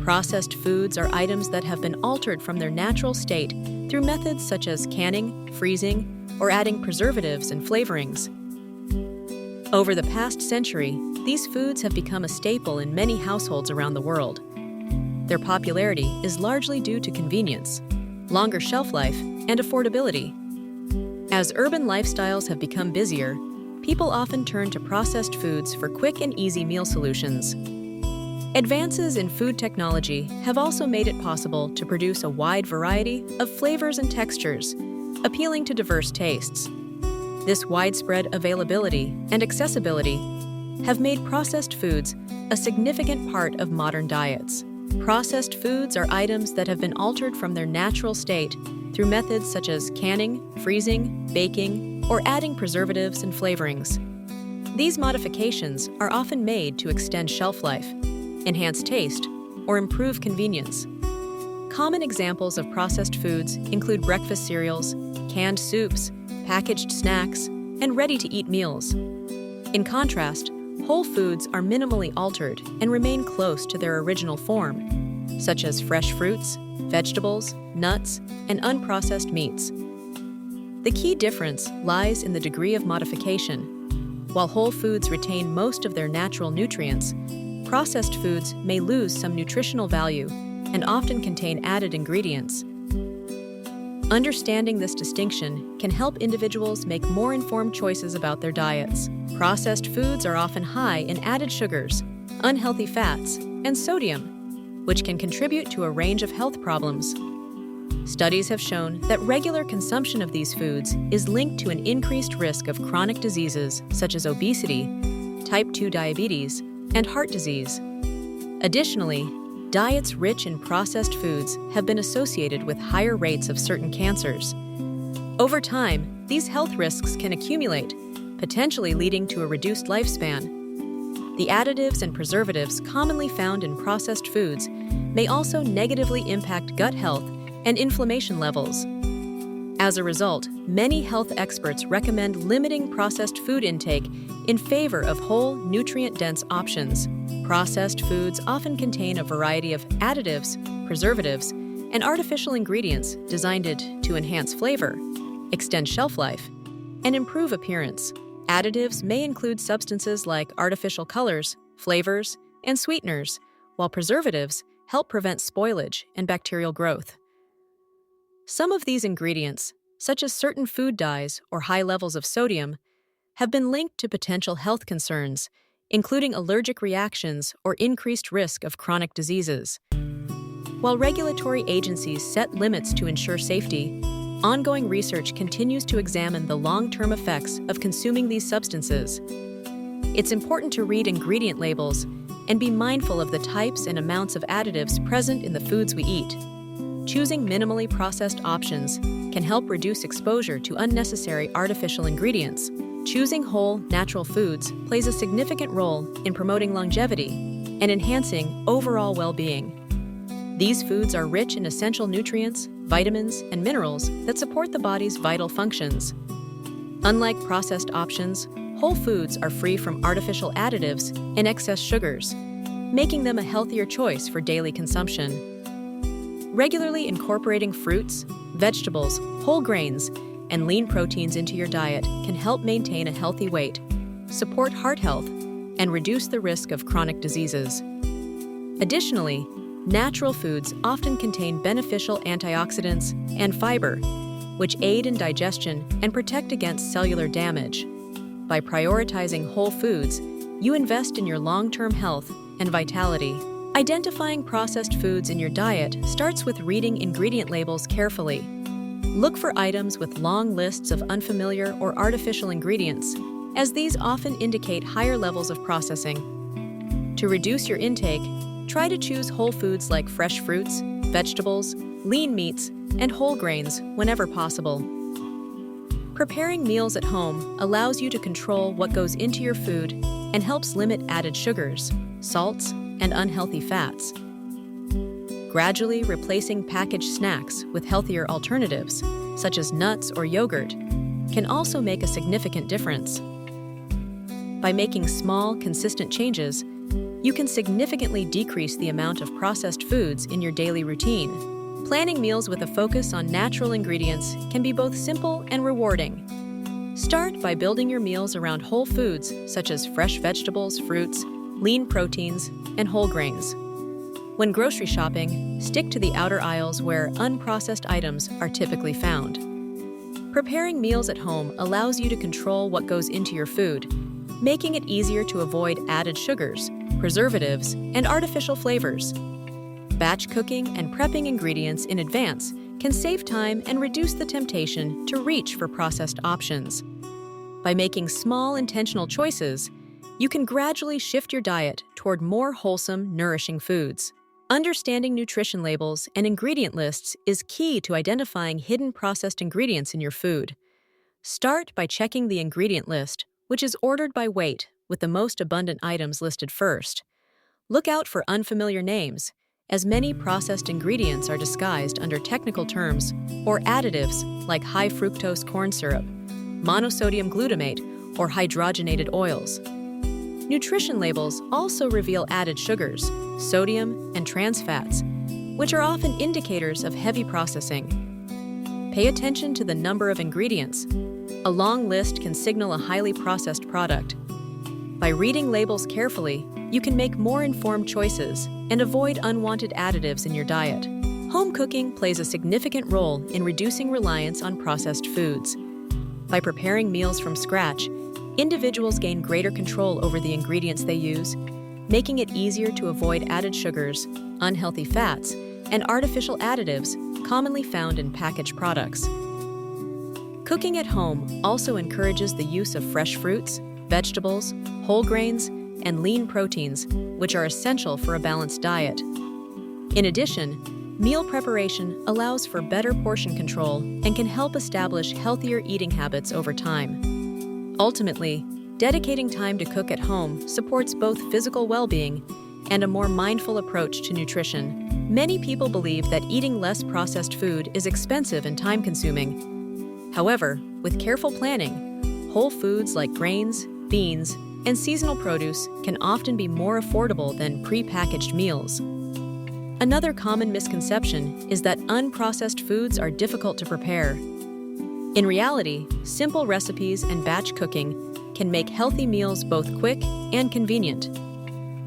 Processed foods are items that have been altered from their natural state through methods such as canning, freezing, or adding preservatives and flavorings. Over the past century, these foods have become a staple in many households around the world. Their popularity is largely due to convenience, longer shelf life, and affordability. As urban lifestyles have become busier, people often turn to processed foods for quick and easy meal solutions. Advances in food technology have also made it possible to produce a wide variety of flavors and textures, appealing to diverse tastes. This widespread availability and accessibility have made processed foods a significant part of modern diets. Processed foods are items that have been altered from their natural state through methods such as canning, freezing, baking, or adding preservatives and flavorings. These modifications are often made to extend shelf life, enhance taste, or improve convenience. Common examples of processed foods include breakfast cereals, canned soups, packaged snacks, and ready-to-eat meals. In contrast, whole foods are minimally altered and remain close to their original form, such as fresh fruits, vegetables, nuts, and unprocessed meats. The key difference lies in the degree of modification. While whole foods retain most of their natural nutrients, processed foods may lose some nutritional value and often contain added ingredients. Understanding this distinction can help individuals make more informed choices about their diets. Processed foods are often high in added sugars, unhealthy fats, and sodium, which can contribute to a range of health problems. Studies have shown that regular consumption of these foods is linked to an increased risk of chronic diseases such as obesity, type 2 diabetes, and heart disease. Additionally, diets rich in processed foods have been associated with higher rates of certain cancers. Over time, these health risks can accumulate, potentially leading to a reduced lifespan. The additives and preservatives commonly found in processed foods may also negatively impact gut health and inflammation levels. As a result, many health experts recommend limiting processed food intake in favor of whole, nutrient-dense options. Processed foods often contain a variety of additives, preservatives, and artificial ingredients designed to enhance flavor, extend shelf life, and improve appearance. Additives may include substances like artificial colors, flavors, and sweeteners, while preservatives help prevent spoilage and bacterial growth. Some of these ingredients, such as certain food dyes or high levels of sodium, have been linked to potential health concerns, including allergic reactions or increased risk of chronic diseases. While regulatory agencies set limits to ensure safety, ongoing research continues to examine the long-term effects of consuming these substances. It's important to read ingredient labels and be mindful of the types and amounts of additives present in the foods we eat. Choosing minimally processed options can help reduce exposure to unnecessary artificial ingredients. Choosing whole, natural foods plays a significant role in promoting longevity and enhancing overall well-being. These foods are rich in essential nutrients, vitamins, and minerals that support the body's vital functions. Unlike processed options, whole foods are free from artificial additives and excess sugars, making them a healthier choice for daily consumption. Regularly incorporating fruits, vegetables, whole grains, and lean proteins into your diet can help maintain a healthy weight, support heart health, and reduce the risk of chronic diseases. Additionally, natural foods often contain beneficial antioxidants and fiber, which aid in digestion and protect against cellular damage. By prioritizing whole foods, you invest in your long-term health and vitality. Identifying processed foods in your diet starts with reading ingredient labels carefully. Look for items with long lists of unfamiliar or artificial ingredients, as these often indicate higher levels of processing. To reduce your intake, try to choose whole foods like fresh fruits, vegetables, lean meats, and whole grains whenever possible. Preparing meals at home allows you to control what goes into your food and helps limit added sugars, salts, and unhealthy fats. Gradually replacing packaged snacks with healthier alternatives, such as nuts or yogurt, can also make a significant difference. By making small, consistent changes, you can significantly decrease the amount of processed foods in your daily routine. Planning meals with a focus on natural ingredients can be both simple and rewarding. Start by building your meals around whole foods such as fresh vegetables, fruits, lean proteins, and whole grains. When grocery shopping, stick to the outer aisles where unprocessed items are typically found. Preparing meals at home allows you to control what goes into your food, making it easier to avoid added sugars, preservatives, and artificial flavors. Batch cooking and prepping ingredients in advance can save time and reduce the temptation to reach for processed options. By making small, intentional choices, you can gradually shift your diet toward more wholesome, nourishing foods. Understanding nutrition labels and ingredient lists is key to identifying hidden processed ingredients in your food. Start by checking the ingredient list, which is ordered by weight, with the most abundant items listed first. Look out for unfamiliar names, as many processed ingredients are disguised under technical terms or additives like high fructose corn syrup, monosodium glutamate, or hydrogenated oils. Nutrition labels also reveal added sugars, sodium, and trans fats, which are often indicators of heavy processing. Pay attention to the number of ingredients. A long list can signal a highly processed product. By reading labels carefully, you can make more informed choices and avoid unwanted additives in your diet. Home cooking plays a significant role in reducing reliance on processed foods. By preparing meals from scratch, individuals gain greater control over the ingredients they use, making it easier to avoid added sugars, unhealthy fats, and artificial additives commonly found in packaged products. Cooking at home also encourages the use of fresh fruits, vegetables, whole grains, and lean proteins, which are essential for a balanced diet. In addition, meal preparation allows for better portion control and can help establish healthier eating habits over time. Ultimately, dedicating time to cook at home supports both physical well-being and a more mindful approach to nutrition. Many people believe that eating less processed food is expensive and time-consuming. However, with careful planning, whole foods like grains, beans, and seasonal produce can often be more affordable than pre-packaged meals. Another common misconception is that unprocessed foods are difficult to prepare. In reality, simple recipes and batch cooking can make healthy meals both quick and convenient.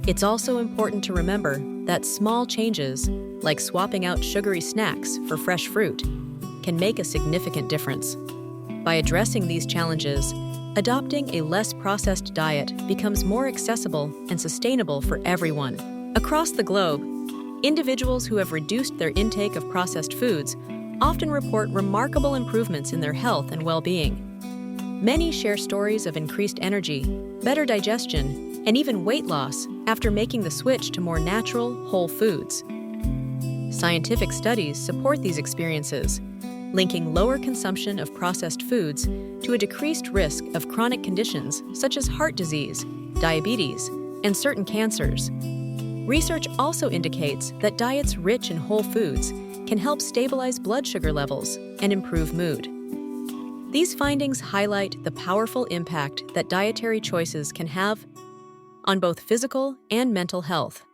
It's also important to remember that small changes, like swapping out sugary snacks for fresh fruit, can make a significant difference. By addressing these challenges, adopting a less processed diet becomes more accessible and sustainable for everyone. Across the globe, individuals who have reduced their intake of processed foods often report remarkable improvements in their health and well-being. Many share stories of increased energy, better digestion, and even weight loss after making the switch to more natural, whole foods. Scientific studies support these experiences, linking lower consumption of processed foods to a decreased risk of chronic conditions such as heart disease, diabetes, and certain cancers. Research also indicates that diets rich in whole foods can help stabilize blood sugar levels and improve mood. These findings highlight the powerful impact that dietary choices can have on both physical and mental health.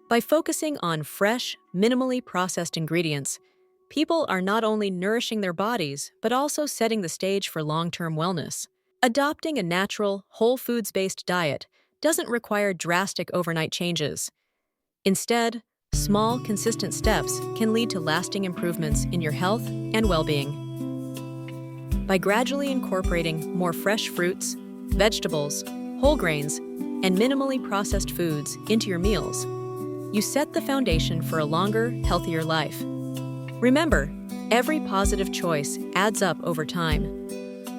By focusing on fresh, minimally processed ingredients, people are not only nourishing their bodies, but also setting the stage for long-term wellness. Adopting a natural, whole foods-based diet doesn't require drastic overnight changes. Instead, small, consistent steps can lead to lasting improvements in your health and well-being. By gradually incorporating more fresh fruits, vegetables, whole grains, and minimally processed foods into your meals, you set the foundation for a longer, healthier life. Remember, every positive choice adds up over time.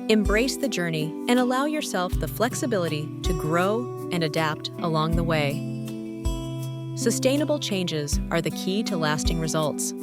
Embrace the journey and allow yourself the flexibility to grow and adapt along the way. Sustainable changes are the key to lasting results.